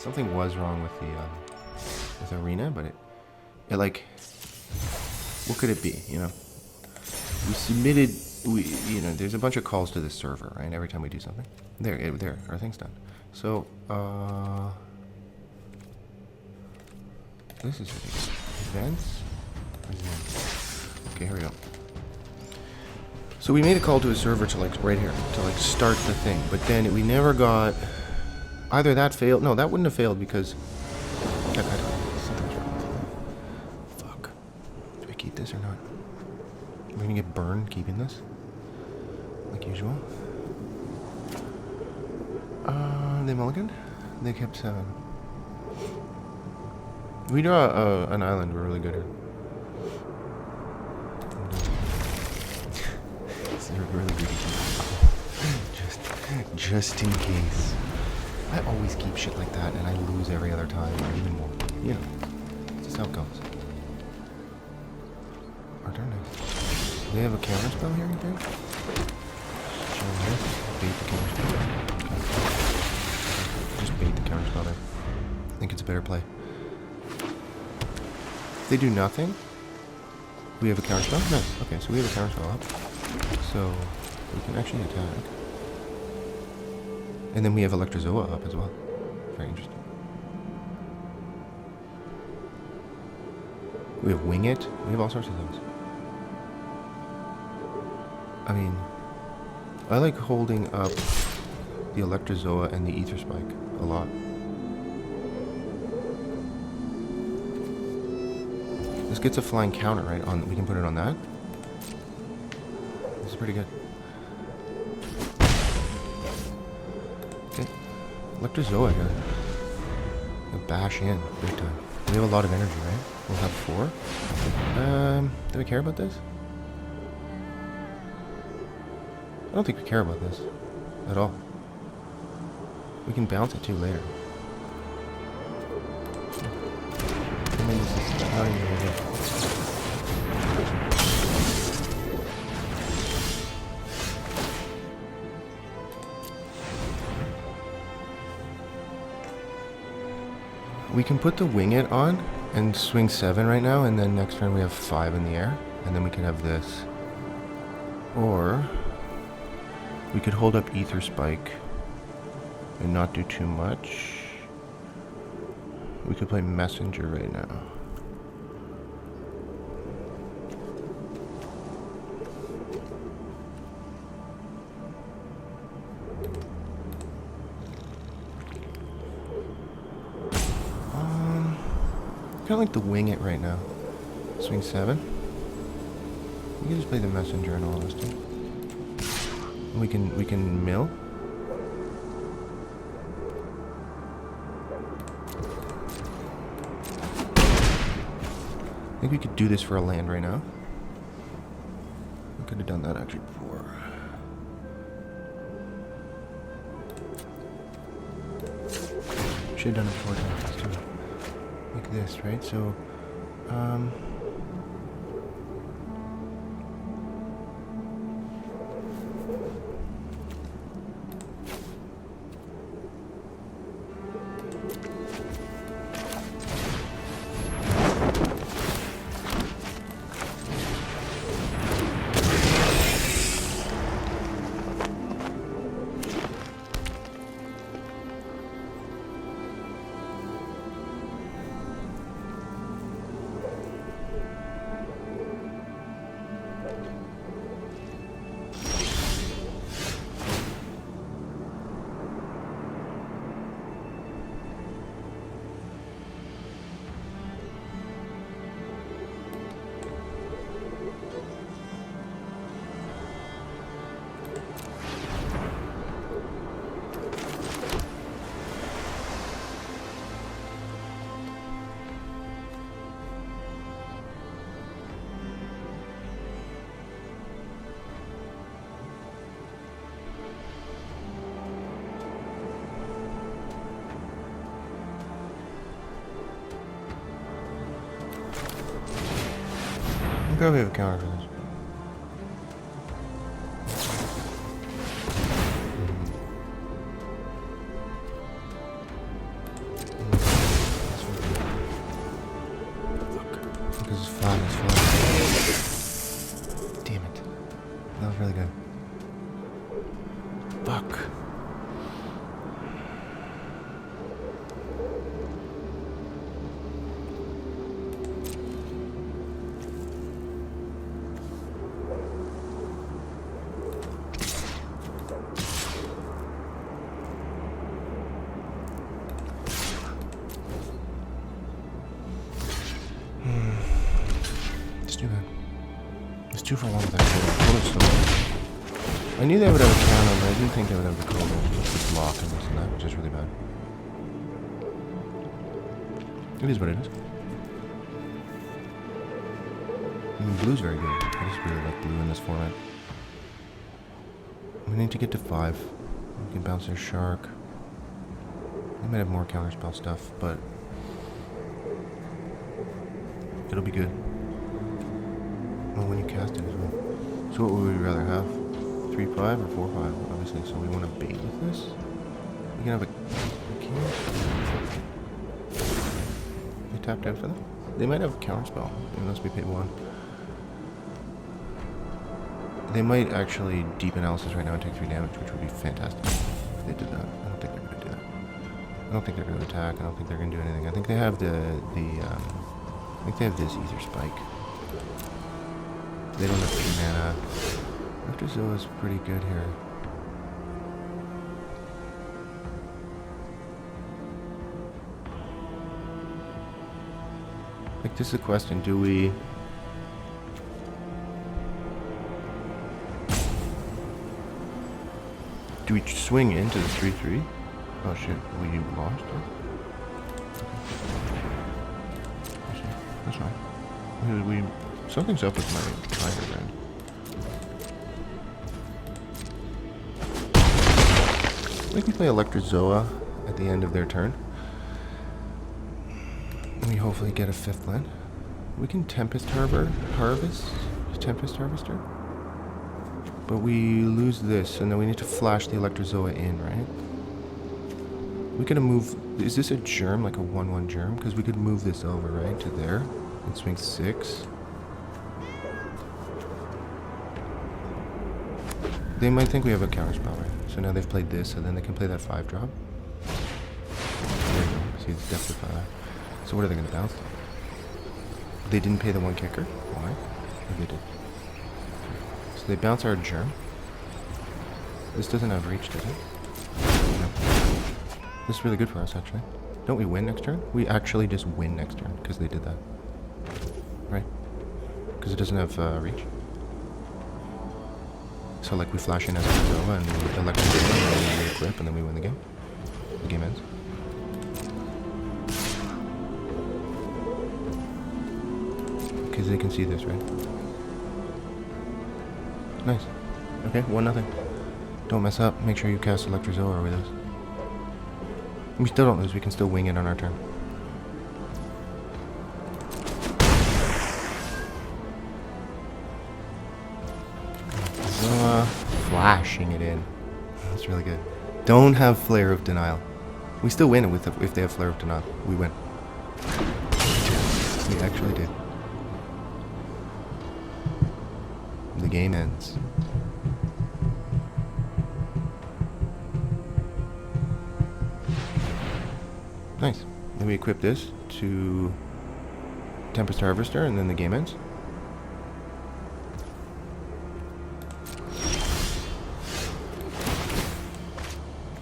Something was wrong with the arena, but it like, what could it be? You know, we submitted. There's a bunch of calls to this server, right? Every time we do something, there, our thing's done. So, this is ridiculous. Events. Okay, here we go. So we made a call to a server to like right here to like start the thing, but then we never got. Either that failed. No, that wouldn't have failed because. Something's wrong with it. Fuck. Do I keep this or not? Am I gonna get burned keeping this? Like usual. They mulliganed? They kept 7. We draw an island. We're really good at. It's really good. Just in case. I always keep shit like that, and I lose every other time, or even more. You know, that's just how it goes. Our turn next. Do they have a counter spell here, you think? Show here. Bait the counter spell. Okay. Just bait the counter spell there. I think it's a better play. If they do nothing, we have a counter spell? Nice. Okay, so we have a counter spell up. So, we can actually attack. And then we have Electrozoa up as well. Very interesting. We have Wing It. We have all sorts of things. I mean, I like holding up the Electrozoa and the Ether Spike a lot. This gets a flying counter, right? We can put it on that. This is pretty good. Electrozoa here. We'll bash in big time. We have a lot of energy, right? We'll have 4. Do we care about this? I don't think we care about this at all. We can bounce it too later. I mean, this is not even a idea. We can put the Wing It on and swing 7 right now, and then next turn we have 5 in the air, and then we can have this. Or we could hold up Ether Spike and not do too much. We could play Messenger right now. Kind of like the Wing It right now. Swing 7. We can just play the Messenger in all honesty. We can mill. I think we could do this for a land right now. We could have done that actually before. Should have done it 4 times too. Like this, right? So, we probably have a counter for this. Fuck. Let's do that. It's 2 for 1 with that cold. I knew they would have a counter, but I didn't think they would have the cold with this lock and this and that, which is really bad. It is what it is. Blue's very good. I just really like blue in this format. We need to get to 5. We can bounce their shark. They might have more counterspell stuff, but it'll be good. Well, when you cast it as well. So what would we rather have? 3-5 or 4-5, obviously. So we want to bait with this. We can have a... We can't. They tapped out for that? They might have a counterspell, unless we pay 1. They might actually deep analysis right now and take 3 damage, which would be fantastic if they did that. I don't think they're going to do that. I don't think they're going to attack. I don't think they're going to do anything. I think they have I think they have this Ether Spike. They don't have 3 mana. After Zoa's pretty good here. Like, this is a question. Do we... Do we swing into the 3-3? Oh shit, we lost it? That's fine. Something's up with my tiger brand. We can play Electrozoa at the end of their turn. And we hopefully get a 5th land. We can Tempest Harvester. But we lose this, and then we need to flash the Electrozoa in, right? We could move... Is this a germ, like a 1-1 germ? Because we could move this over, right, to there. And swing 6. They might think we have a counterspell, right? So now they've played this, so then they can play that 5-drop. There you go. See, it's depth of 5. So what are they going to bounce? They didn't pay the 1 kicker? Why? Or they did. So they bounce our germ. This doesn't have reach, does it? No. This is really good for us, actually. Don't we win next turn? We actually just win next turn, because they did that. Right? Because it doesn't have reach. So, like, we flash in as a Zoa and we electrocute them, and then we equip, and then we win the game. The game ends. Because they can see this, right? Nice. Okay, 1-0. Don't mess up. Make sure you cast Electrozoa over this. We still don't lose. We can still wing it on our turn. Zoa flashing it in. That's really good. Don't have Flare of Denial. We still win it with if they have Flare of Denial. We win. We actually did. The game ends. Nice. Then we equip this to Tempest Harvester, and then the game ends.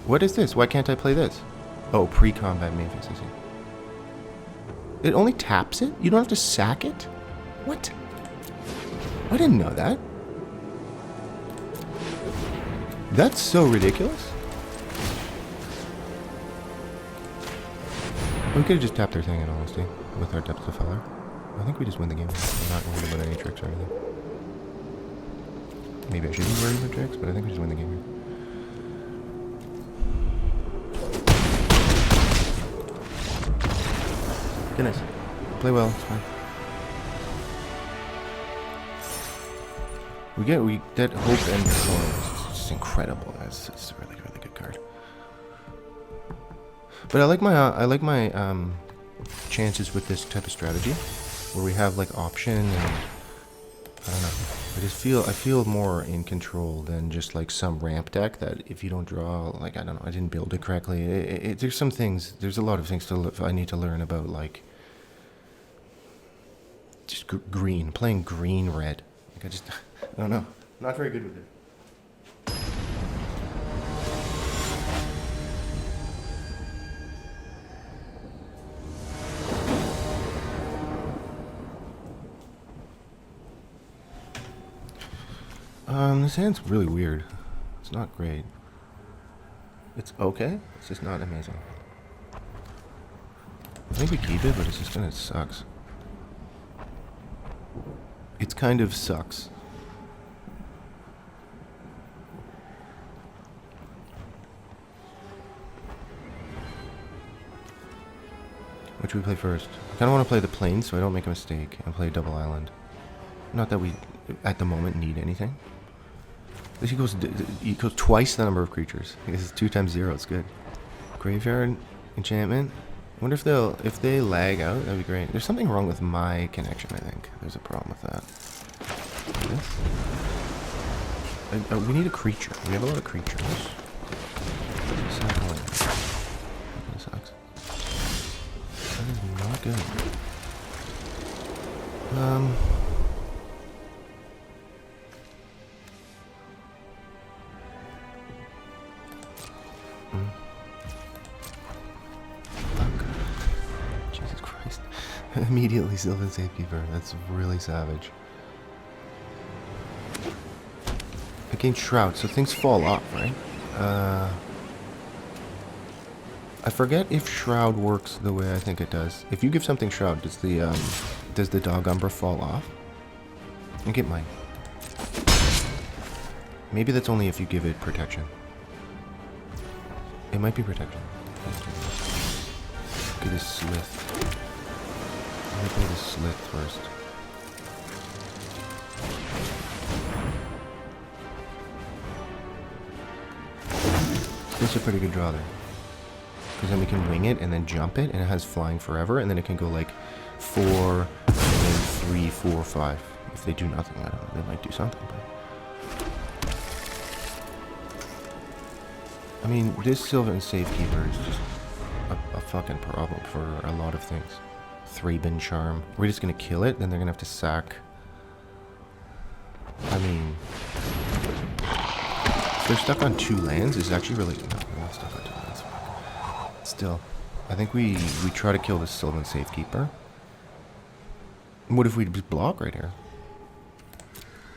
What is this? Why can't I play this? Oh, pre-combat main phase, I see. It only taps it? You don't have to sack it? What? I didn't know that. That's so ridiculous. We could have just tapped their thing, in honesty, with our Depth of Feller. I think we just win the game. I'm not worried about any tricks or anything. Maybe I should be worried about tricks, but I think we just win the game here. Goodness. Play well, it's fine. We get Hope and Storm. It's just incredible. It's a really, really good card. But I like my chances with this type of strategy, where we have like option and I don't know. I feel more in control than just like some ramp deck that if you don't draw, like I don't know, I didn't build it correctly. There's some things, there's a lot of things I need to learn about, like just green, playing green red. Like I don't know, I'm not very good with it. This hand's really weird. It's not great. It's okay. It's just not amazing. I think we keep it, but it's just gonna sucks. It's kind of sucks. What should we play first? I kind of want to play the plains so I don't make a mistake and play double island. Not that we, at the moment, need anything. This equals twice the number of creatures. I guess it's 2 times 0. It's good. Graveyard enchantment. I wonder if they lag out. That'd be great. There's something wrong with my connection. I think there's a problem with that. We need a creature. We have a lot of creatures. That sucks. That is not good. Jesus Christ. Immediately Sylvan Safekeeper. That's really savage. Against Shroud, so things fall off, right? I forget if Shroud works the way I think it does. If you give something Shroud, does the Dog Umbra fall off? I think it might. Maybe that's only if you give it protection. It might be protection. Look at this Slith. Let me play this Slith first. This is a pretty good draw there. Because then we can wing it and then jump it, and it has flying forever, and then it can go like 4, and then 3, 4, 5. If they do nothing, I don't know, they might do something, but... I mean, this Sylvan Safekeeper is just a fucking problem for a lot of things. 3-bin Charm. We're just gonna kill it, then they're gonna have to sack... I mean... If they're stuck on 2 lands, is actually really... No, they're not stuck on 2 lands. Still, I think we try to kill this Sylvan Safekeeper. What if we just block right here?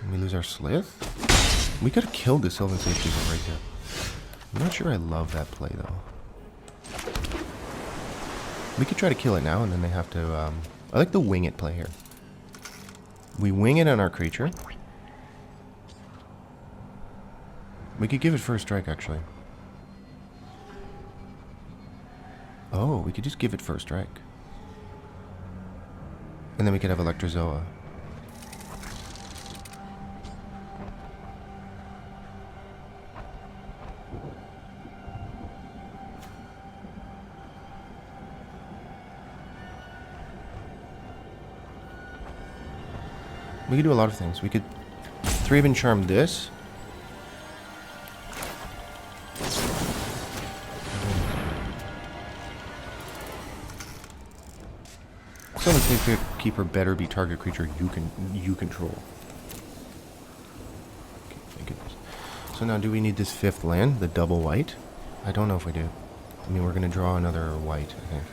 And we lose our Slith? We could have killed the Sylvan Safekeeper right here. I'm not sure I love that play, though. We could try to kill it now, and then they have to... I like the wing it play here. We wing it on our creature. We could give it first strike, actually. Oh, we could just give it first strike. And then we could have Electrozoa. We could do a lot of things. We could 3-bin Charm this. Sylvan Safekeeper better be target creature you control. Okay, thank goodness. So now, do we need this 5th land, the double white? I don't know if we do. I mean, we're gonna draw another white, I think.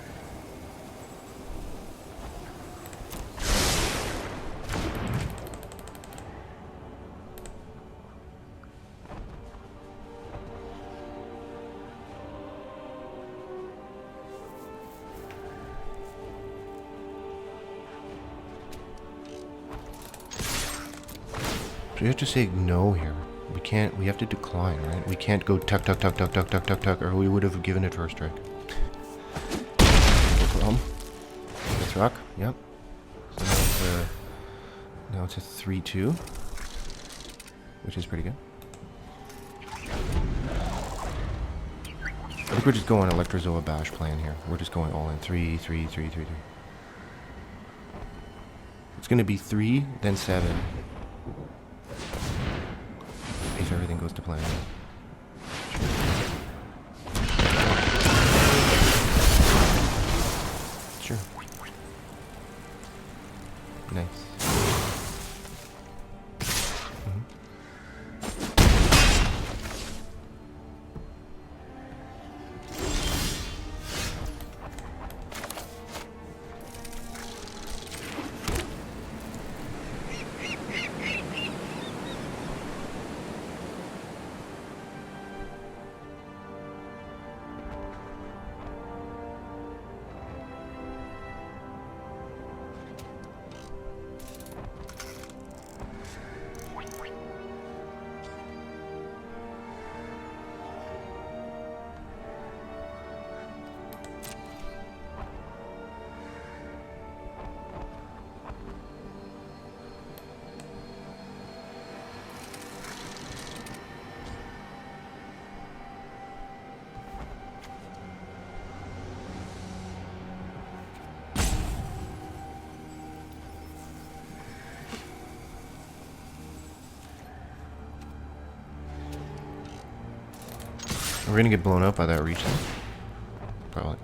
So we have to say no here. We can't, we have to decline, right? We can't go tuck, tuck, tuck, tuck, tuck, tuck, tuck, tuck, or we would have given it first strike. No problem. Let's rock, yep. So now it's a 3-2, which is pretty good. I think we're just going Electrozoa Bash plan here. We're just going all in 3, 3, 3, 3, 3. It's gonna be 3, then 7. land. Sure. Nice. We're gonna get blown up by that reach, probably.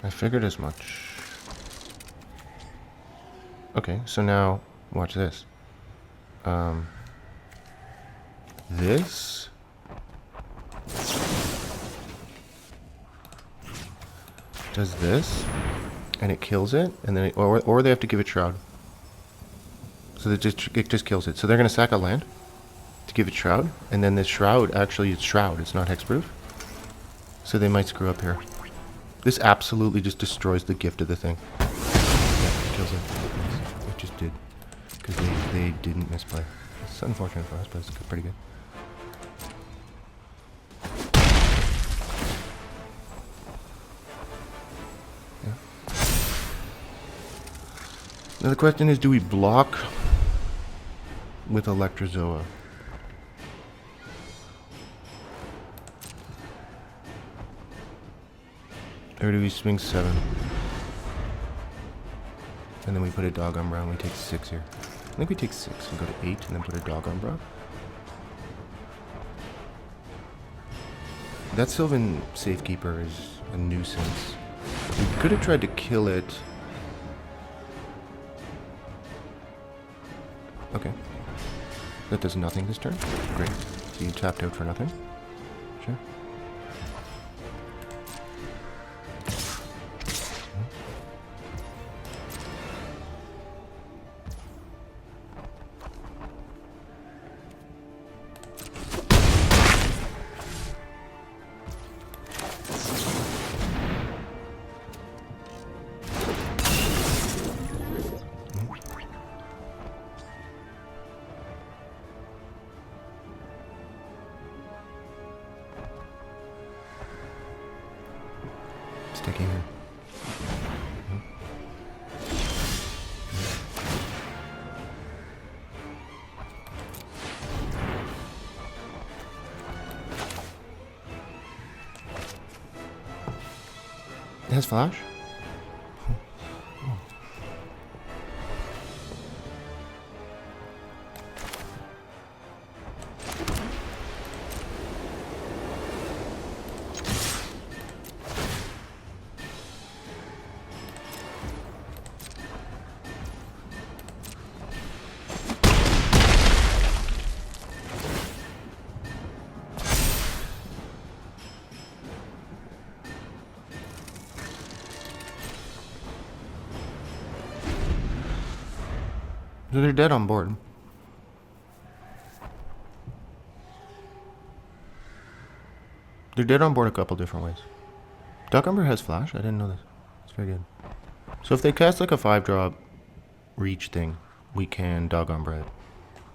I figured as much. Okay, so now watch this. This does this, and it kills it, and then or they have to give it shroud. So it just kills it. So they're gonna sack a land to give it shroud, and then this shroud actually it's shroud. It's not hexproof. So they might screw up here. This absolutely just destroys the gift of the thing. Yeah, it kills it. It just did, because they didn't misplay. It's unfortunate for us, but it's pretty good. Now the question is, do we block with Electrozoa? Or do we swing 7? And then we put a Dog Umbra and we take 6 here. I think we take 6 and go to 8 and then put a Dog Umbra. That Sylvan Safekeeper is a nuisance. We could have tried to kill it. Okay. That does nothing this turn. Great. So you tapped out for nothing. Sure. Sticky here. It has flash? So they're dead on board. They're dead on board a couple different ways. Dog Umber has flash? I didn't know this. It's very good. So if they cast like a 5-drop reach thing, we can Dog Umber it.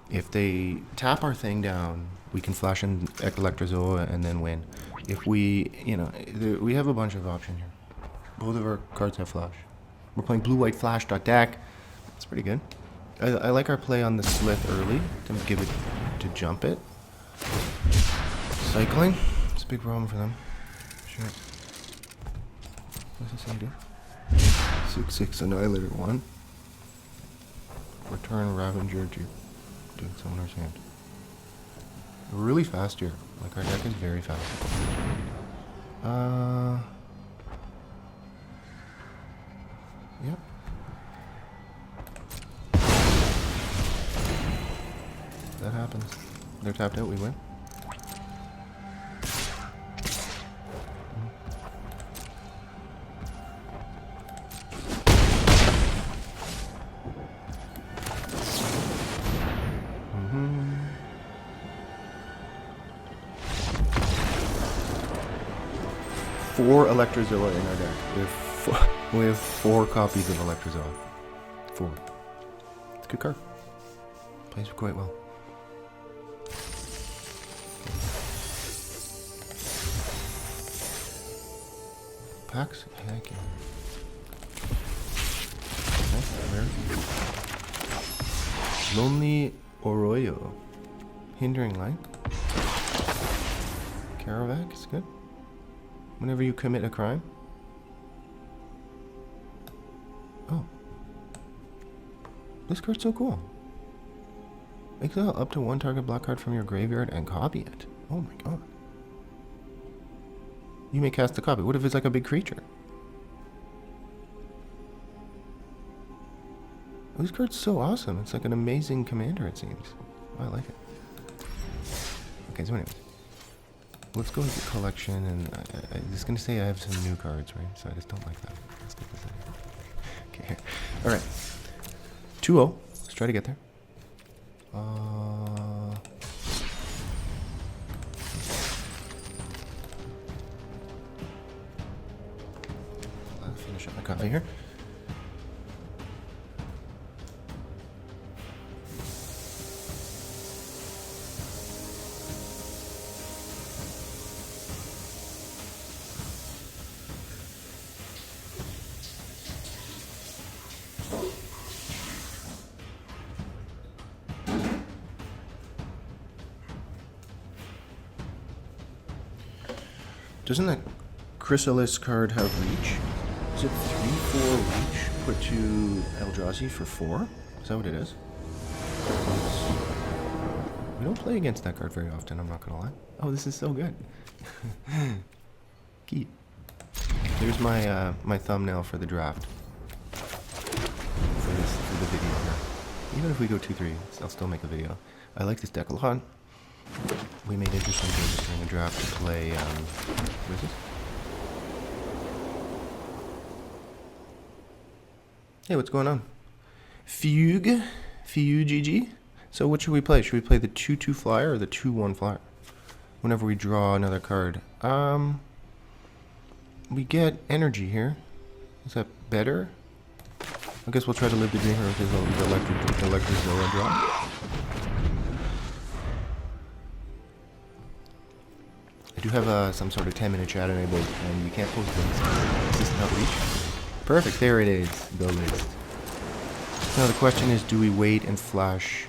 If they tap our thing down, we can flash in Electrozoa and then win. If we, we have a bunch of options here. Both of our cards have flash. We're playing blue-white flash.deck. It's pretty good. I like our play on the Slith early to give it, to jump it. Cycling. It's a big problem for them. Sure. What's this thing do? 6/6 Annihilator 1. Return Ravager to someone's hand. We're really fast here. Like, our deck is very fast. Yep. That happens. They're tapped out, we win. Four Electrozoa in our deck. We have four copies of Electrozoa. 4. It's a good card. Plays quite well. Packs? Heck yeah. Okay, Lonely Oroyo. Hindering Light. Caravac is good. Whenever you commit a crime. Oh. This card's so cool. Exile up to 1 target black card from your graveyard and copy it. Oh my god. You may cast a copy. What if it's like a big creature? This card's so awesome. It's like an amazing commander, it seems. Oh, I like it. Okay, so anyways. Let's go with the collection, and I'm just going to say I have some new cards, right? So I just don't like that. Let's get this in here. Okay, here. Alright. 2-0. Let's try to get there. Let's finish up my copy here. Doesn't that Chrysalis card have reach? Is it 3/4 reach put to Eldrazi for 4? Is that what it is? We don't play against that card very often, I'm not gonna lie. Oh, this is so good. Keep. Here's my my thumbnail for the draft. For the video here. Even if we go 2-3, I'll still make a video. I like this deck a lot. We made interesting choices during the draft to play, what is this? Hey, what's going on? Fugue GG. So what should we play? Should we play the 2/2 flyer or the 2/1 flyer? Whenever we draw another card. We get energy here. Is that better? I guess we'll try to live the dream here with his Electrozoa draw. I do have some sort of 10-minute chat enabled, and you can't post things. Is this not reach? Perfect, there it is. The list. Now the question is, do we wait and flash?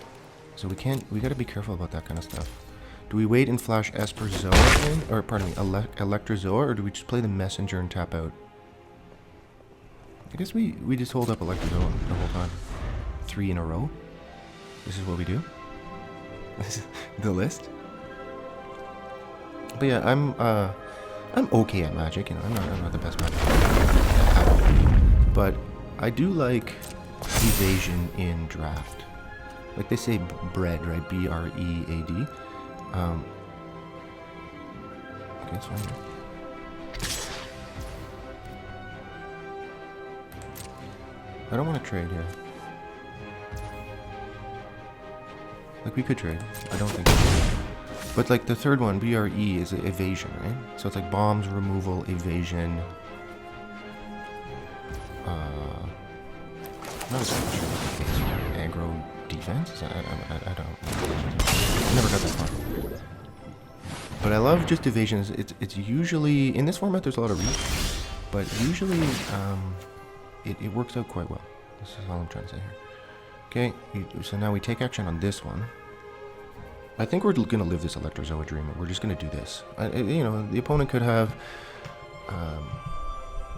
So we gotta be careful about that kind of stuff. Do we wait and flash Esper Zoa in, or pardon me, Electrozoa, or do we just play the messenger and tap out? I guess we just hold up Electrozoa the whole time. 3 in a row. This is what we do. This is the list. But yeah, I'm okay at Magic, you know, I'm not the best Magic at all. But I do like evasion in draft. Like they say bread, right? B-R-E-A-D. Okay, it's fine here. I don't want to trade here. Like we could trade. I don't think we should. But like the third one, BRE, is evasion, right? So it's like bombs, removal, evasion. Not as much sure what the case for aggro defense. I don't. Never got that far. But I love just evasion. It's usually in this format. There's a lot of reach, but usually it works out quite well. This is all I'm trying to say here. Okay, so now we take action on this one. I think we're going to live this Electrozoa dream. We're just going to do this. You know, the opponent could have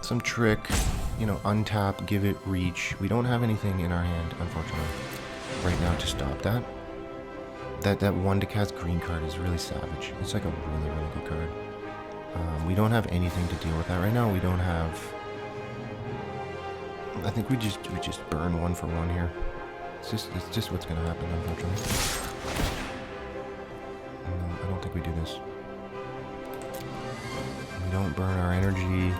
some trick, you know, untap, give it reach. We don't have anything in our hand, unfortunately, right now to stop that. That one to cast green card is really savage. It's like a really, really good card. We don't have anything to deal with that right now. We don't have... I think we just burn 1 for 1 here. It's just what's going to happen, unfortunately. I don't think we do this. We don't burn our energy.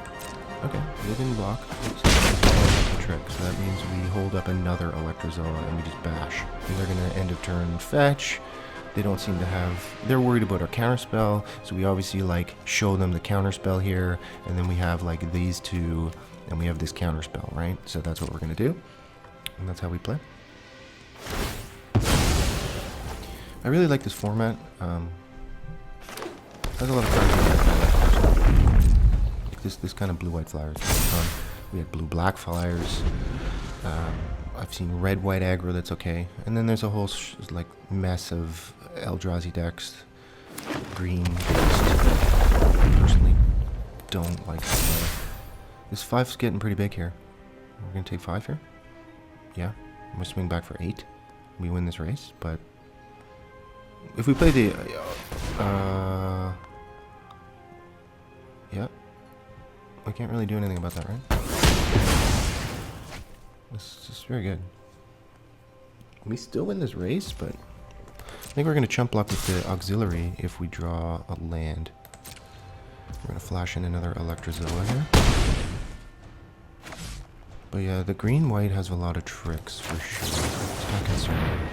Okay, they didn't block. So that's the trick. So that means we hold up another Electrozoa and we just bash. And they're going to end of turn fetch. They don't seem to have... They're worried about our counterspell, so we obviously, like, show them the counterspell here, and then we have, like, these two, and we have this counterspell, right? So that's what we're going to do, and that's how we play. I really like this format. There's a lot of cards like this kind of blue-white flyers. We had blue-black flyers. I've seen red-white aggro that's okay. And then there's a whole like mess of Eldrazi decks, green based. I personally don't like this 5's getting pretty big here. We're gonna take 5 here. Yeah, I'm gonna swing back for 8. We win this race, but if we play the yeah, we can't really do anything about that, right? This is very good. We still win this race, but I think we're going to chump block with the auxiliary if we draw a land. We're going to flash in another Electrozoa here. But yeah, the green-white has a lot of tricks for sure. It's not concerning.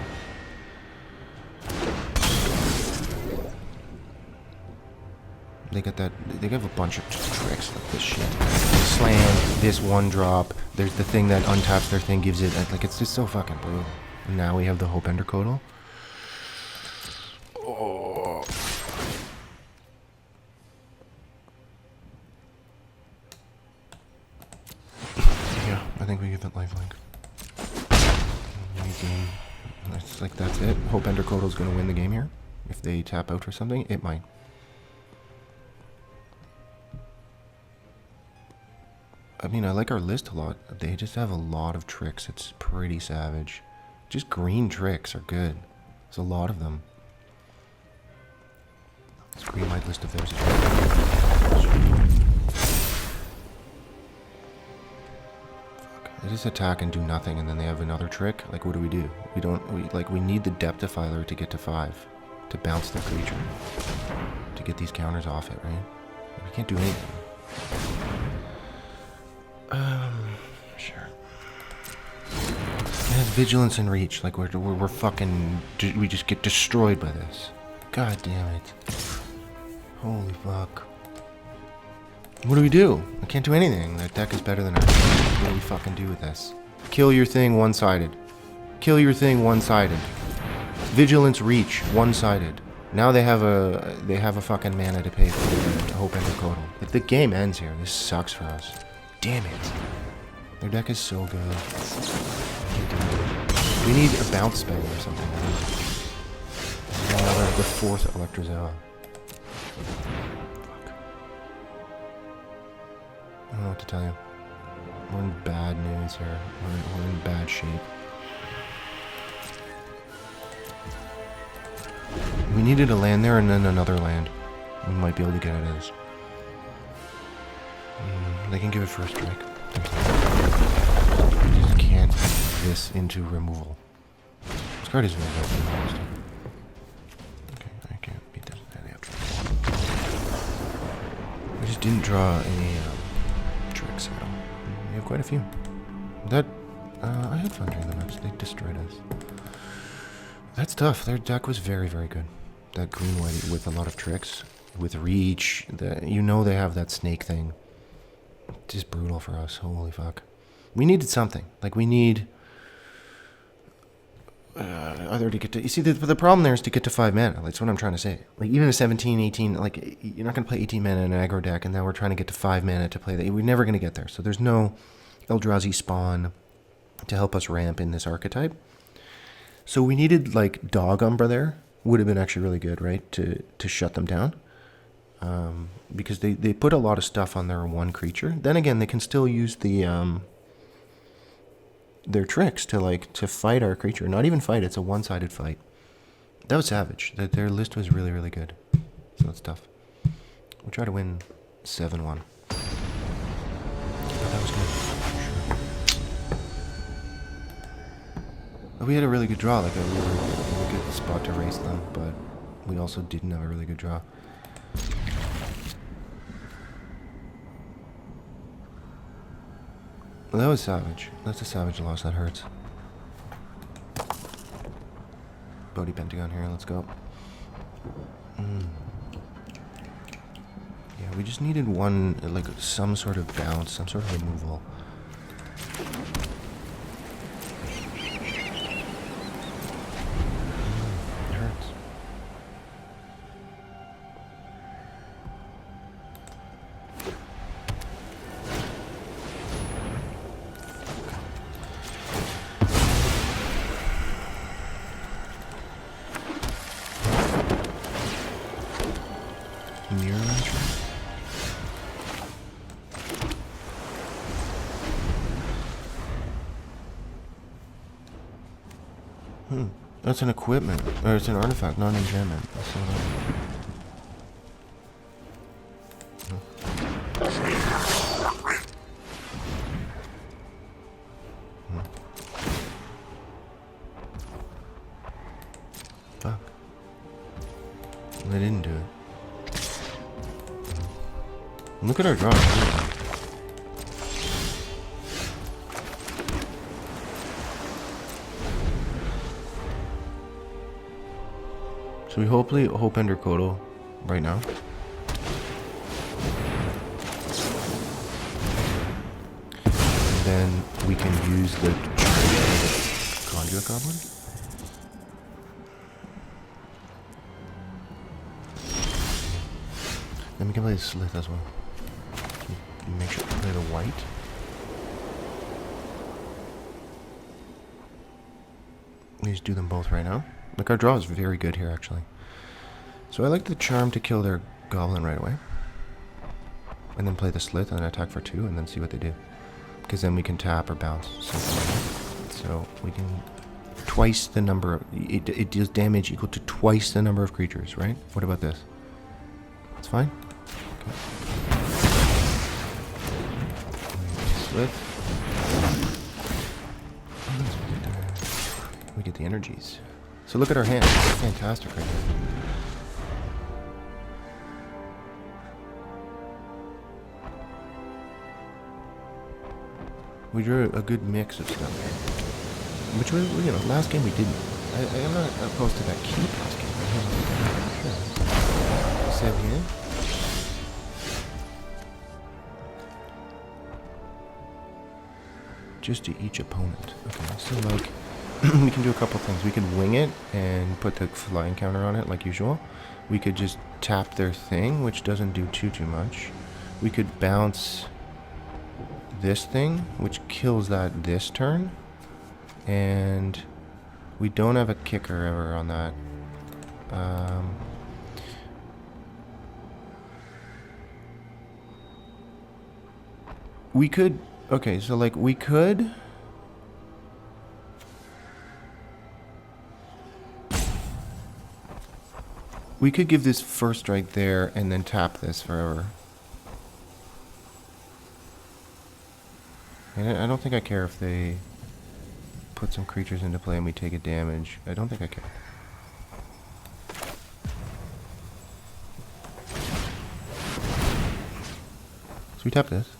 They got that. They have a bunch of tricks like this shit. Slam, this one drop. There's the thing that untaps their thing, gives it like it's just so fucking brutal. And now we have the Hope Endercodal. Oh. Yeah, I think we give it lifelink. It's like that's it. Hope Endercodal is going to win the game here. If they tap out for something, it might. I mean, I like our list a lot. They just have a lot of tricks. It's pretty savage. Just green tricks are good. There's a lot of them. This green light list of theirs is fuck. They just attack and do nothing, and then they have another trick. Like, what do? We need the Depth-Defiler to get to 5. To bounce the creature. To get these counters off it, right? We can't do anything. Sure. It has vigilance and reach. Like we're fucking. We just get destroyed by this. God damn it! Holy fuck! What do we do? I can't do anything. That deck is better than ours. What do we fucking do with this? Kill your thing one-sided. Kill your thing one-sided. Vigilance reach one-sided. Now they have a fucking mana to pay for the Hope Endercodal. If the game ends here, this sucks for us. Damn it. Their deck is so good. We need a bounce spell or something. The 4th Electrozoa. Fuck. I don't know what to tell you. We're in bad news here. We're in bad shape. We needed a land there and then another land. We might be able to get it as. They can give it first strike. Just can't beat this into removal. This card is really good. Okay, I can't beat this. I just didn't draw any tricks at all. We have quite a few. That I had fun during the match. They destroyed us. That's tough. Their deck was very, very good. That green white with a lot of tricks, with reach. You know they have that snake thing. Just brutal for us. Holy fuck. We needed something. Like, we need either to get to... You see, the problem there is to get to 5 mana. That's what I'm trying to say. Like, even a 17, 18... Like, you're not going to play 18 mana in an aggro deck, and now we're trying to get to 5 mana to play that. We're never going to get there. So there's no Eldrazi spawn to help us ramp in this archetype. So we needed, like, Dog Umbra there would have been actually really good, right? To shut them down. Because they put a lot of stuff on their one creature. Then again, they can still use their tricks to fight our creature. Not even fight, it's a one-sided fight. That was savage. Their list was really, really good. So that's tough. We'll try to win 7-1. But that was good. Sure. But we had a really good draw. Like, we were in a good spot to race them, but we also didn't have a really good draw. Well, that was savage. That's a savage loss. That hurts. Bodhi Pentagon here. Let's go. Yeah, we just needed one, like, some sort of bounce, some sort of removal. It hurts. Mirror entry? That's an equipment, or it's an artifact, not an enchantment. That's not Fuck. They didn't do it. Look at our draw. So we hopefully hope Ender Kodo right now. And then we can use the Conduit Goblin. Then we can play the Slith as well. Make sure to play the white. We just do them both right now. Like, our draw is very good here, actually. So I like the Charm to kill their Goblin right away. And then play the Slith and then attack for 2 and then see what they do. Because then we can tap or bounce. So we can twice the number of... It deals damage equal to twice the number of creatures, right? What about this? That's fine? Okay. Slith. We get the energies. So look at our hand. It's fantastic right now. We drew a good mix of stuff. Which was, you know, last game we didn't. I'm not opposed to that keep last game. Sevier. Just to each opponent. Okay, so like... we can do a couple things. We can wing it and put the flying counter on it like usual. We could just tap their thing, which doesn't do too much. We could bounce this thing, which kills that this turn. And we don't have a kicker ever on that. We could... Okay, so like we could... We could give this first strike there and then tap this forever. And I don't think I care if they put some creatures into play and we take a damage. I don't think I care. So we tap this.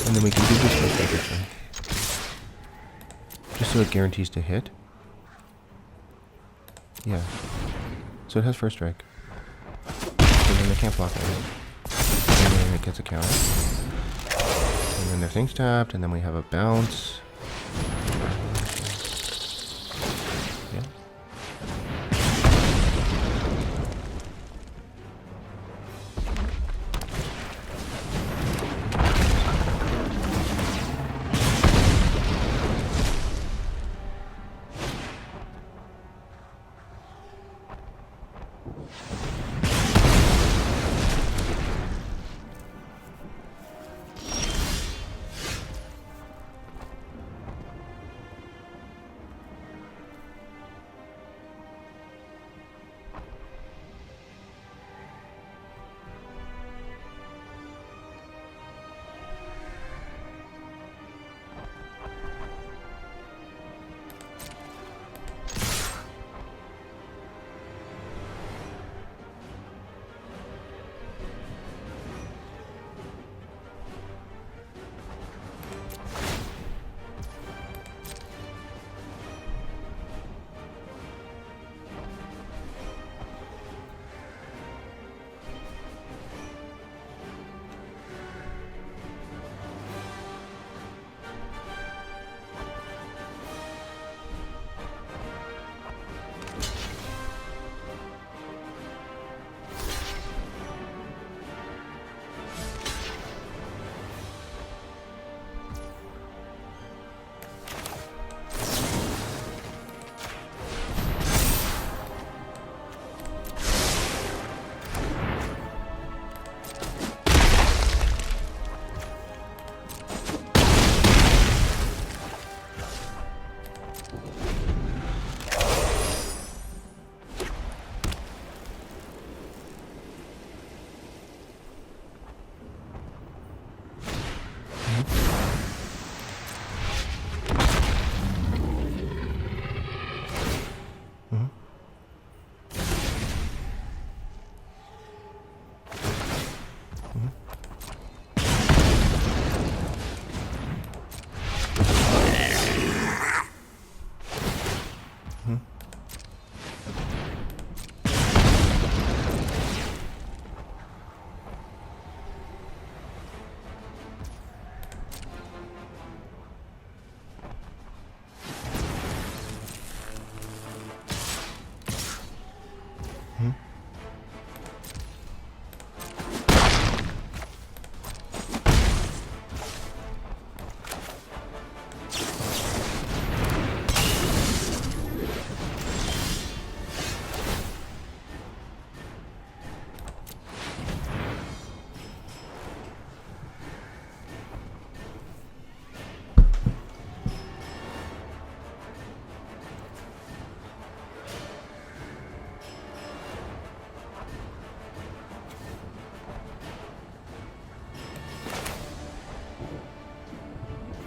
And then we can do this first strike this turn. Just so it guarantees to hit. Yeah. So it has first strike. And then they can't block it. And then it gets a counter. And then their thing's tapped, and then we have a bounce. Yeah.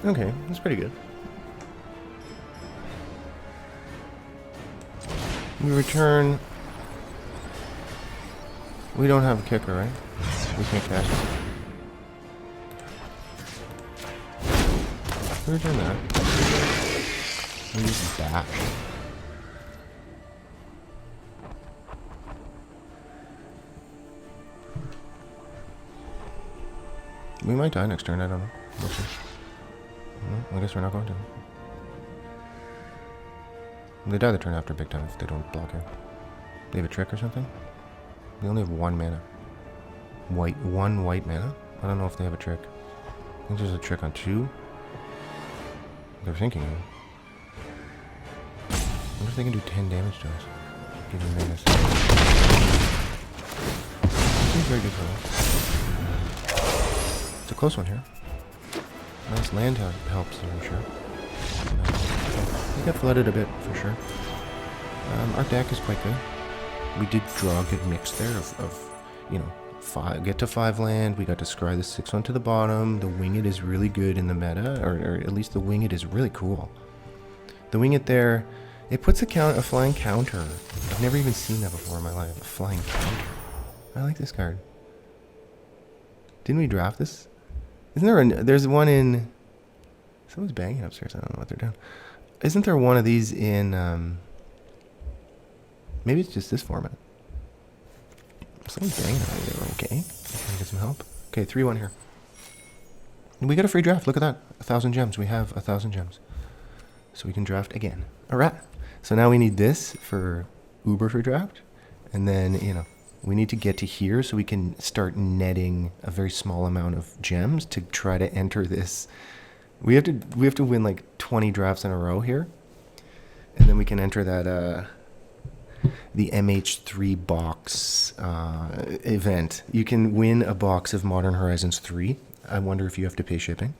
Okay, that's pretty good. We return... We don't have a kicker, right? We can't cash it. We return that. We use bash. We might die next turn, I don't know. We'll see. No, I guess we're not going to. They die the turn after big time if they don't block here. They have a trick or something? They only have one mana. One white mana? I don't know if they have a trick. I think there's a trick on 2. They're thinking. I wonder if they can do 10 damage to us. Give them mana. Seems very good for us. It's a close one here. Nice land helps there, I'm sure. We got flooded a bit, for sure. Our deck is quite good. We did draw a good mix there of you know, get to 5 land. We got to scry the 6-1 to the bottom. The Winged is really good in the meta, or at least the Winged is really cool. The Winged there, it puts a flying counter. I've never even seen that before in my life. A flying counter. I like this card. Didn't we draft this? Isn't there there's one in... Someone's banging upstairs. I don't know what they're doing. Isn't there one of these in... maybe it's just this format. Someone's banging out here. Okay. Can I get some help? Okay, 3-1 here. We got a free draft. Look at that. 1,000 gems. We have 1,000 gems. So we can draft again. Alright. So now we need this for Uber for draft. And then, you know, we need to get to here so we can start netting a very small amount of gems to try to enter this. We have to win like 20 drafts in a row here. And then we can enter that the MH3 box event. You can win a box of Modern Horizons 3. I wonder if you have to pay shipping.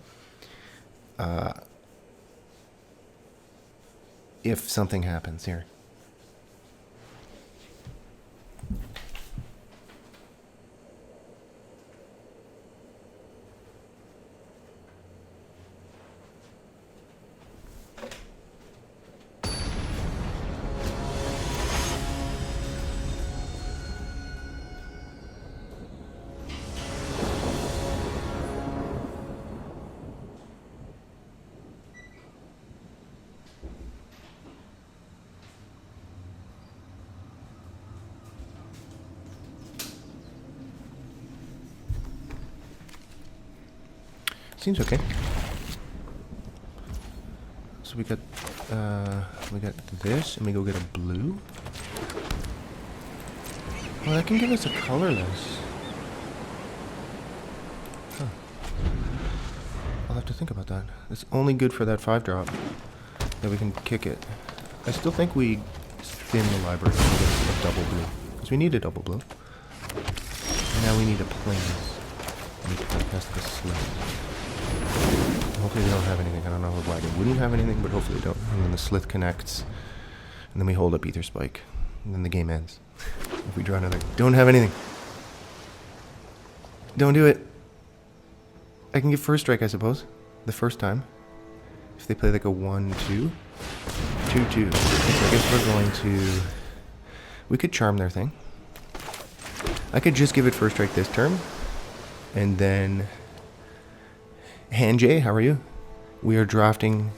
If something happens here. Seems okay. So we got this, and we go get a blue. Well, that can give us a colorless. Huh. I'll have to think about that. It's only good for that 5-drop that we can kick it. I still think we thin the library to get a double blue because we need a double blue. And now we need a plains. We need to cast the slip. Hopefully they don't have anything. I don't know why they wouldn't have anything, but hopefully they don't. And then the Slith connects. And then we hold up Ether Spike. And then the game ends. If we draw another... Don't have anything. Don't do it. I can get first strike, I suppose. The first time. If they play like a 1-2. 2-2. So I guess we're going to... We could charm their thing. I could just give it first strike this turn. And then... Han J, how are you? We are drafting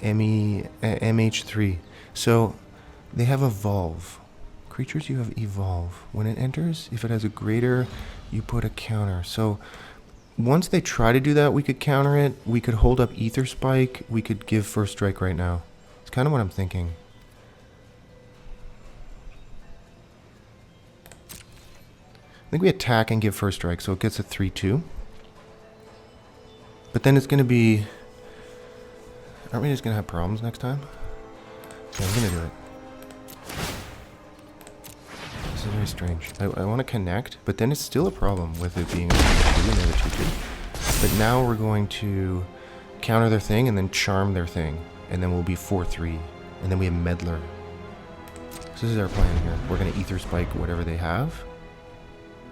MH3. So they have evolve. Creatures you have evolve. When it enters, if it has a greater, you put a counter. So once they try to do that, we could counter it. We could hold up Ether Spike. We could give first strike right now. It's kind of what I'm thinking. I think we attack and give first strike, so it gets a 3-2. But then it's going to be... Aren't we just going to have problems next time? Yeah, I'm going to do it. This is very strange. I want to connect, but then it's still a problem with it being a 2-2 and a 2-2. But now we're going to counter their thing and then charm their thing. And then we'll be 4-3. And then we have Meddler. So this is our plan here. We're going to Ether Spike whatever they have.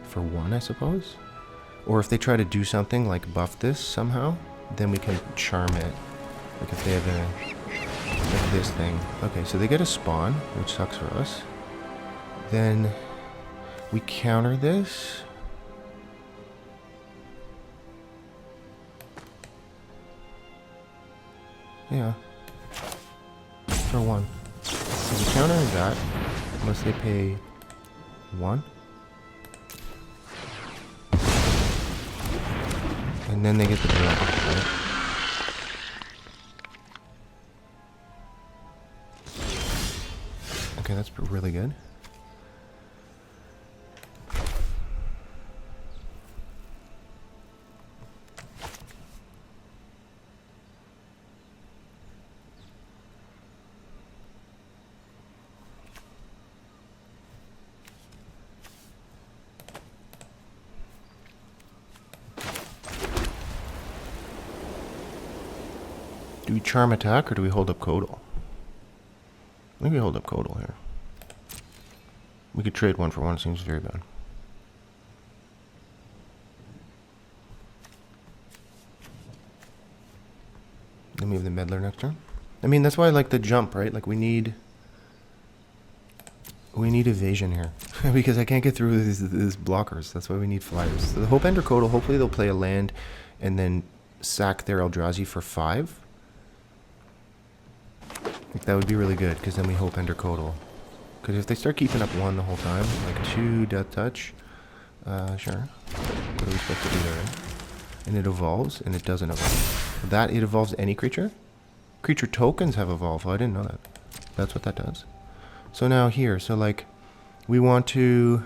For 1, I suppose. Or if they try to do something like buff this somehow, then we can charm it. Like if they have like this thing. Okay, so they get a spawn, which sucks for us. Then we counter this. Yeah. For 1. So we counter that unless they pay 1. And then they get the draw, right? Okay, that's really good. Do we charm attack or do we hold up Codal? I think we hold up Codal here. We could trade 1 for 1, seems very bad. Then we have the Meddler next turn. I mean, that's why I like the jump, right? Like we need evasion here. Because I can't get through these blockers. That's why we need flyers. So the Hope Ender Codal, hopefully they'll play a land and then sack their Eldrazi for 5. Like that would be really good, because then we Hope Ender Codal. Because if they start keeping up 1 the whole time, like 2 Death Touch, sure. What are we supposed to do there, right? And it evolves, and it doesn't evolve. That, it evolves any creature? Creature tokens have evolved. Oh, I didn't know that. That's what that does. So now here, so like, we want to...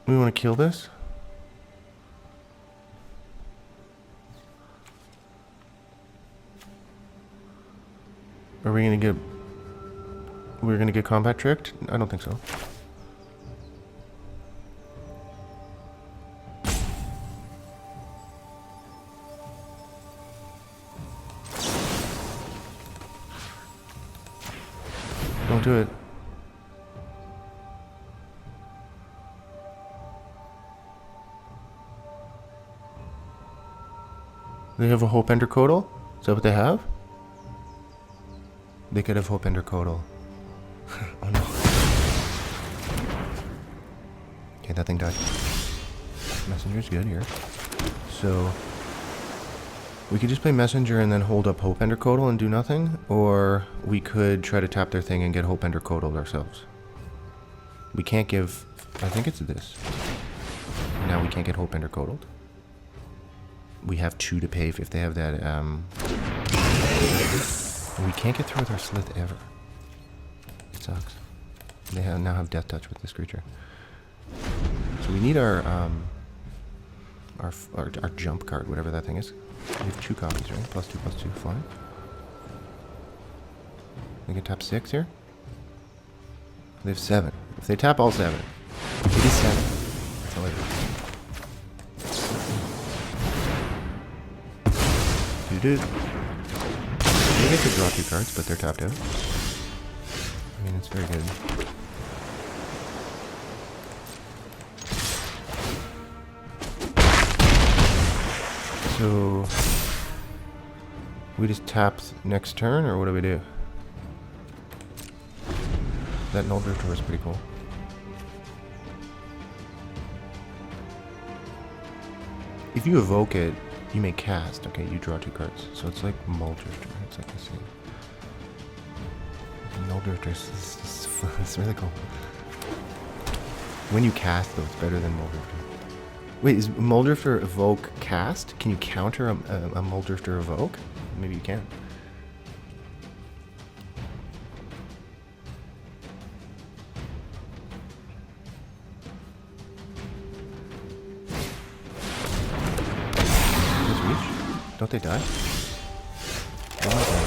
We want to kill this? Are we gonna get... We're gonna get combat tricked? I don't think so. Don't do it. They have a Hope Ender Codal? Is that what they have? They could have Hope Ender Codal. Oh no. Okay, that thing died. Messenger's good here. So we could just play Messenger and then hold up Hope Ender Codal and do nothing, or we could try to tap their thing and get Hope Ender Codal ourselves. We can't give... I think it's this. Now we can't get Hope Ender Codal. We have 2 to pay if they have that, we can't get through with our Slith ever. It sucks. They now have Death Touch with this creature. So we need our jump card, whatever that thing is. We have 2 copies, right? +2/+2, fly. They can tap 6 here. They have 7. If they tap all 7, it is 7. That's all I do. They get to draw 2 cards, but they're tapped out. I mean, it's very good. So we just tap next turn, or what do we do? That Null Drifter is pretty cool. If you evoke it, you may cast. Okay, you draw 2 cards. So it's like Mull Drifter. It's like the same. Null Drifter it's really cool. When you cast, though, it's better than Mull Drifter. Wait, is Mull Drifter evoke cast? Can you counter a Mull Drifter evoke? Maybe you can. Don't they die? Oh,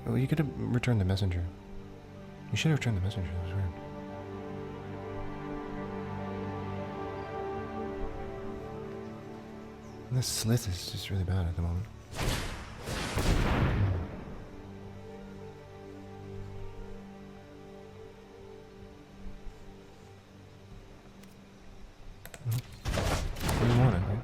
Oh, you could have returned the messenger. You should have returned the messenger. That was weird. This slith is just really bad at the moment. We want it, right?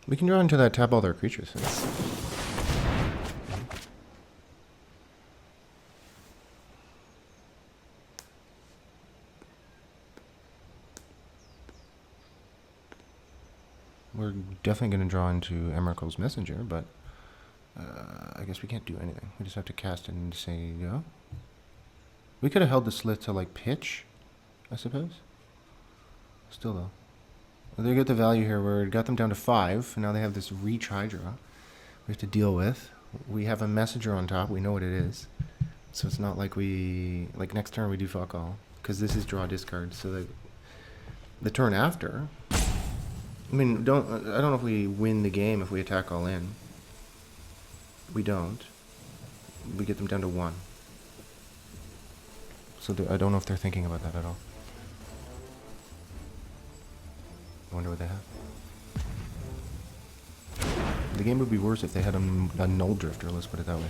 We can draw into that, tap all their creatures. We're definitely going to draw into Emerald's Messenger, but I guess we can't do anything. We just have to cast it and say, yeah. We could have held the Slith to, like, pitch, I suppose. Still, though. They get the value here where it got them down to 5, and now they have this Reach Hydra we have to deal with. We have a Messenger on top, we know what it is. So it's not like we, like next turn we do fuck all, because this is draw discard, so that the turn after, I mean, I don't know if we win the game if we attack all in. We don't. We get them down to 1. So I don't know if they're thinking about that at all. I wonder what they have. The game would be worse if they had a Null Drifter, let's put it that way.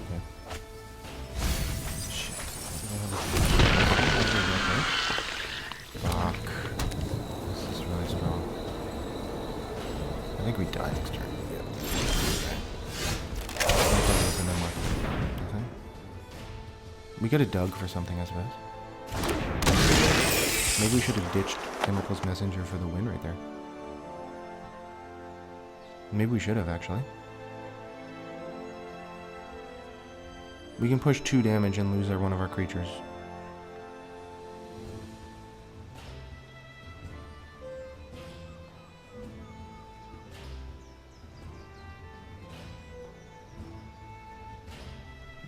Okay. Shit. Fuck. This is really strong. I think we die next turn. Yeah. We could have dug for something, I suppose. Maybe we should have ditched Emerald's Messenger for the win right there. Maybe we should have, actually. We can push 2 damage and lose one of our creatures.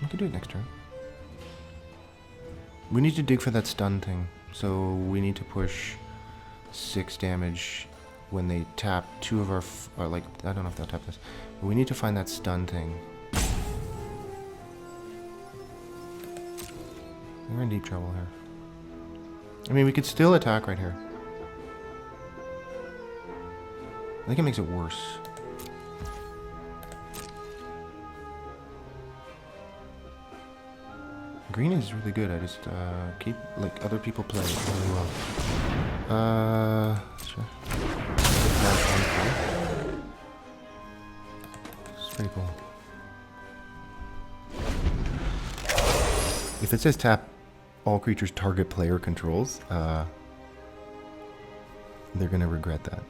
We can do it next turn. We need to dig for that stun thing, so we need to push 6 damage when they tap 2 of our, or like, I don't know if they'll tap this, but we need to find that stun thing. We're in deep trouble here. I mean, we could still attack right here. I think it makes it worse. Green is really good. I just keep, like, other people play it really well. Sure. It's pretty cool. If it says tap all creatures target player controls, they're gonna regret that.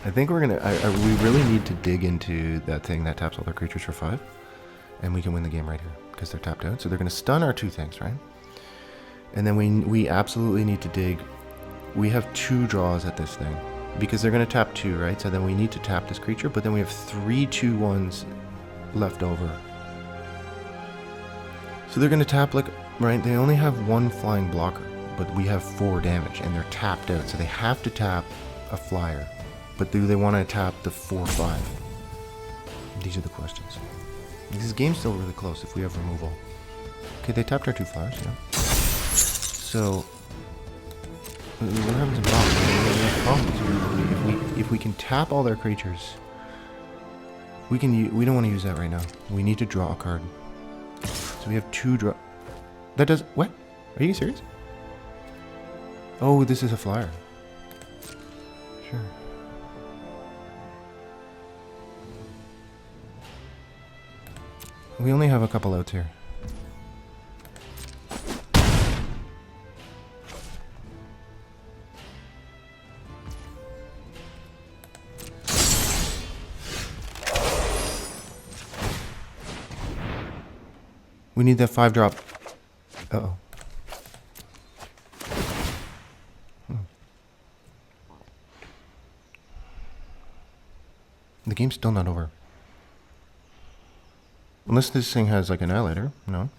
I think we're gonna. We really need to dig into that thing that taps all their creatures for 5, and we can win the game right here because they're tapped out. So they're gonna stun our 2 things, right? And then we absolutely need to dig. We have 2 draws at this thing because they're gonna tap 2, right? So then we need to tap this creature, but then we have 3 2/1s left over. So they're gonna tap, like, right? They only have 1 flying blocker, but we have 4 damage, and they're tapped out. So they have to tap a flyer. But do they want to tap the 4/5? These are the questions. This game's still really close if we have removal. Okay, they tapped our 2 flyers, yeah. So we're having some problems. We have problems. If we can tap all their creatures, we don't want to use that right now. We need to draw a card. So we have 2 draw. That does what? Are you serious? Oh, this is a flyer. Sure. We only have a couple outs here. We need that 5-drop. Uh-oh. The game's still not over. Unless this thing has like an annihilator. No.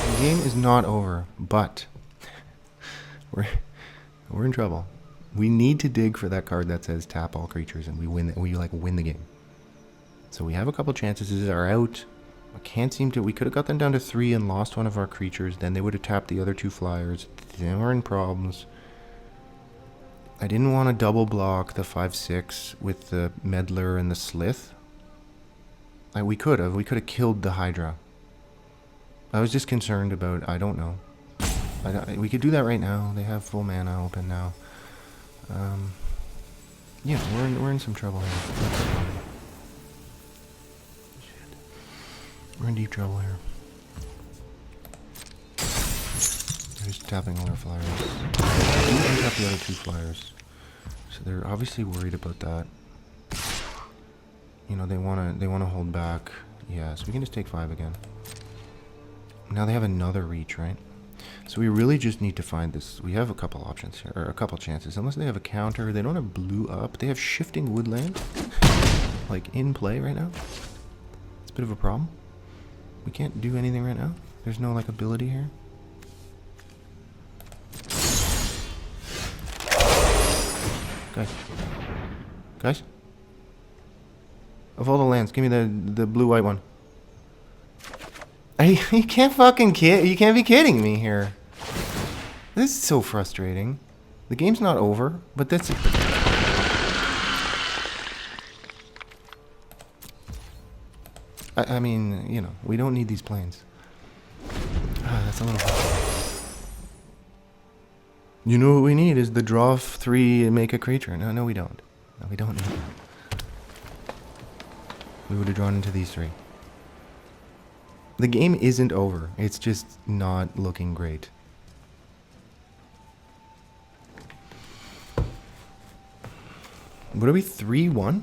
The game is not over, but we're in trouble. We need to dig for that card that says tap all creatures, and we win. We like win the game. So we have a couple chances. These are out. I can't seem to. We could have got them down to 3 and lost one of our creatures. Then they would have tapped the other 2 flyers. Then we're in problems. I didn't want to double block the 5/6 with the Meddler and the Slith. We could have. We could have killed the Hydra. I was just concerned about. I don't know. We could do that right now. They have full mana open now. Yeah, we're in some trouble here. Shit. We're in deep trouble here. They're just tapping all our flyers. They didn't tap the other 2 flyers, so they're obviously worried about that. You know, they wanna hold back. Yeah, so we can just take 5 again. Now they have another reach, right? So we really just need to find this. We have a couple options here, or a couple chances. Unless they have a counter. They don't have blue up. They have shifting woodland, like, in play right now. It's a bit of a problem. We can't do anything right now. There's no, like, ability here. Guys? Of all the lands, give me the blue-white one. You can't fucking kid. You can't be kidding me here. This is so frustrating. The game's not over, but that's. I mean, you know, we don't need these planes. That's a little. You know what we need is the draw 3 and make a creature. No, we don't. No, we don't need that. We would have drawn into these 3. The game isn't over. It's just not looking great. What are we, 3-1?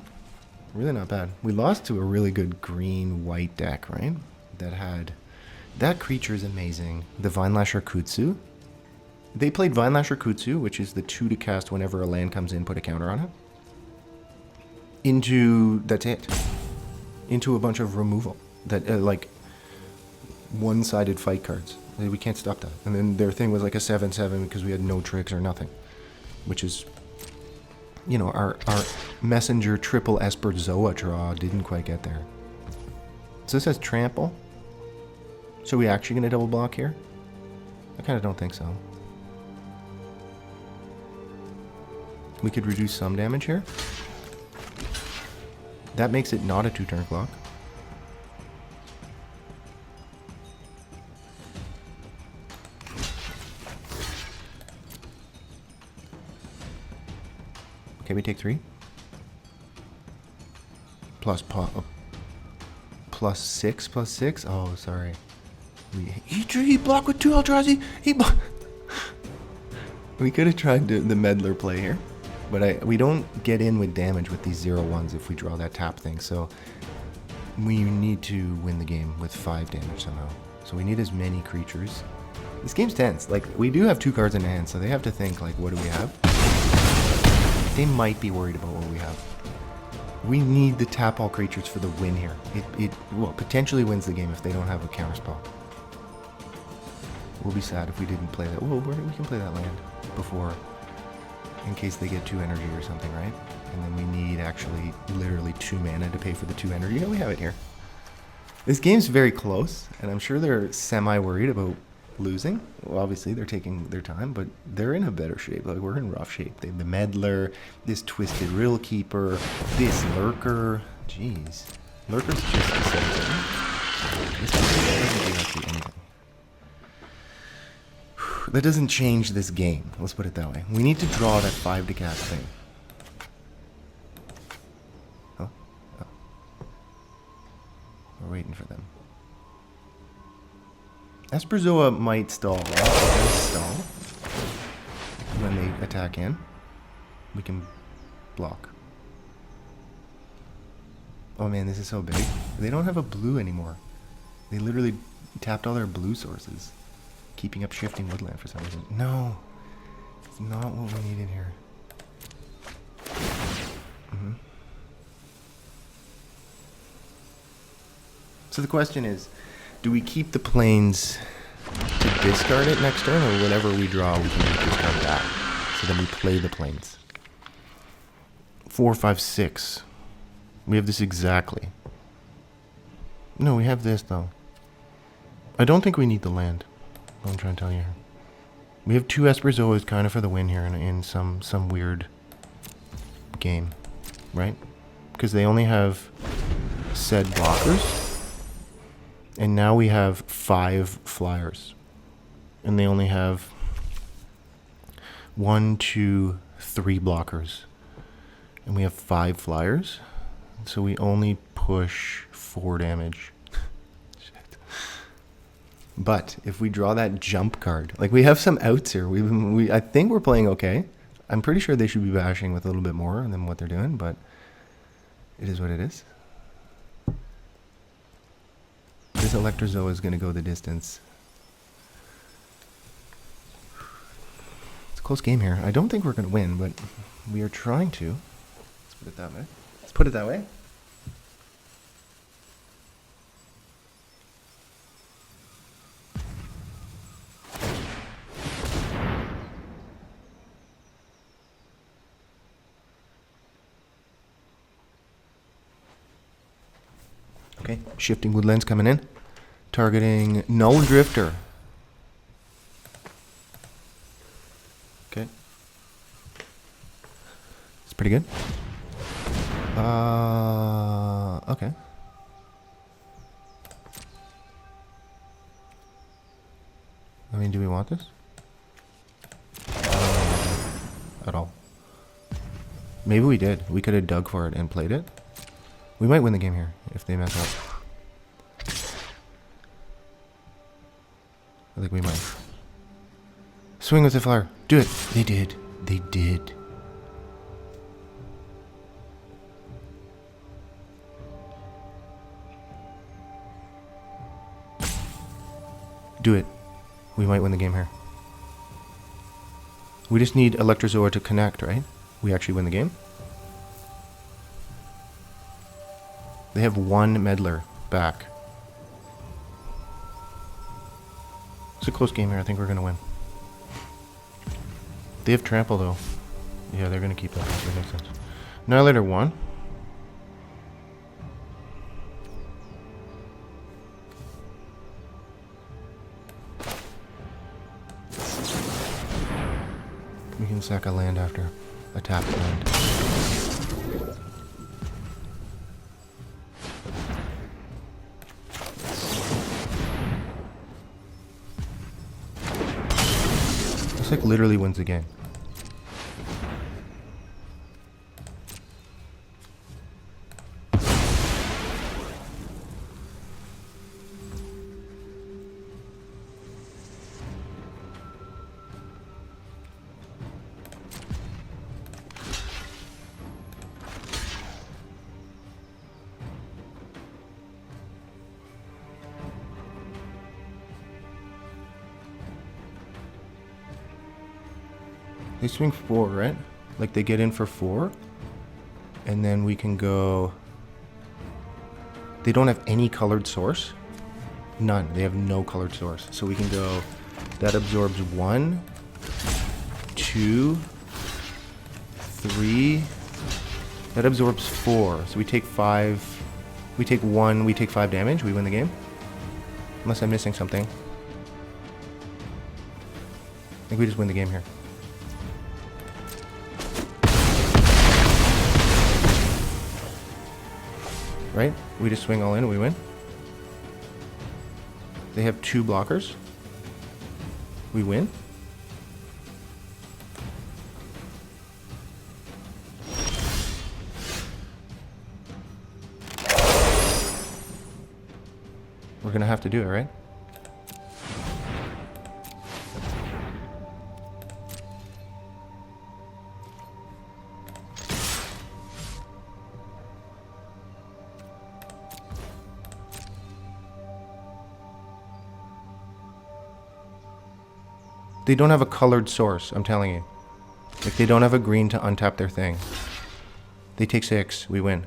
Really not bad. We lost to a really good green-white deck, right? That had... That creature is amazing. The Vinelasher Kutsu. They played Vinelasher Kutsu, which is the 2 to cast whenever a land comes in, put a counter on it. Into... That's it. Into a bunch of removal. That, like... one-sided fight cards. We can't stop that. And then their thing was like a 7/7 because we had no tricks or nothing. Which is, you know, our messenger triple Esper Zoa draw didn't quite get there. So this has trample. So are we actually going to double block here? I kind of don't think so. We could reduce some damage here. That makes it not a 2-turn clock. Okay, we take 3. Plus 6. Oh, sorry. He blocked with 2 Eldrazi. We could have tried the Meddler play here, but we don't get in with damage with these 0/1s if we draw that tap thing. So we need to win the game with 5 damage somehow. So we need as many creatures. This game's tense. Like, we do have 2 cards in hand, so they have to think, like, what do we have? They might be worried about what we have. We need the tap all creatures for the win here. It well, potentially wins the game if they don't have a counterspell. We'll be sad if we didn't play that. Well, we can play that land before, in case they get 2 energy or something, right? And then we need actually literally 2 mana to pay for the 2 energy. You know, we have it here. This game's very close, and I'm sure they're semi-worried about losing. Well, obviously they're taking their time, but they're in a better shape. Like, we're in rough shape. They have the Meddler, this Twisted Rill Keeper, this Lurker. Jeez. Lurker's just the same. This doesn't do actually anything. That doesn't change this game. Let's put it that way. We need to draw that 5 to cast thing. waiting for them. Esperzoa might stall, right? It does stall when they attack in. We can block. Oh man, this is so big. They don't have a blue anymore. They literally tapped all their blue sources, keeping up shifting woodland for some reason. No, it's not what we need in here. So the question is, do we keep the plains to discard it next turn, or whenever we draw, we can just discard that? So then we play the plains. 4, 5, 6. We have this exactly. No, we have this though. I don't think we need the land. I'm trying to tell you here. We have 2 Esperzoas kind of for the win here in some weird game, right? Because they only have said blockers. And now we have 5 flyers. And they only have 1, 2, 3 blockers. And we have 5 flyers. So we only push 4 damage. Shit. But if we draw that jump card, like we have some outs here. I think we're playing okay. I'm pretty sure they should be bashing with a little bit more than what they're doing, but it is what it is. This Electrozoa is going to go the distance. It's a close game here. I don't think we're going to win, but we are trying to. Let's put it that way. Let's put it that way. Okay, shifting woodlands coming in. Targeting Null Drifter. Okay. It's pretty good. Okay. I mean, do we want this? At all. Maybe we did. We could have dug for it and played it. We might win the game here if they mess up. I think we might. Swing with the flower. Do it. They did. They did. Do it. We might win the game here. We just need Electrozoa to connect, right? We actually win the game. They have 1 meddler back. It's a close game here. I think we're going to win. They have trample though. Yeah, they're going to keep that. That makes sense. Annihilator 1. We can sack a land after a tapped land. This like literally wins the game. They swing 4, right? Like they get in for 4. And then we can go... They don't have any colored source. None. They have no colored source. So we can go... That absorbs 1, 2, 3... That absorbs 4. So we take 5... We take 1, we take 5 damage. We win the game. Unless I'm missing something. I think we just win the game here. Right? We just swing all in and we win. They have 2 blockers. We win. We're gonna have to do it, right? They don't have a colored source, I'm telling you. Like, they don't have a green to untap their thing. They take 6, we win.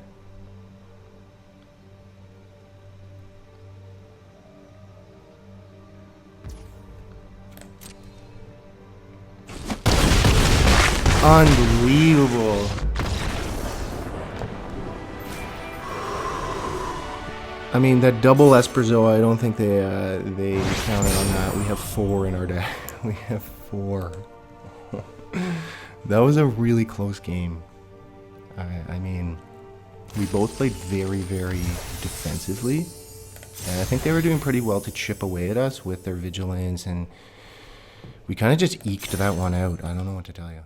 Unbelievable. I mean, that double Esperzoa, I don't think they counted on that. We have 4 in our deck. We have 4. That was a really close game. I mean, we both played very, very defensively. And I think they were doing pretty well to chip away at us with their vigilance. And we kind of just eked that one out. I don't know what to tell you.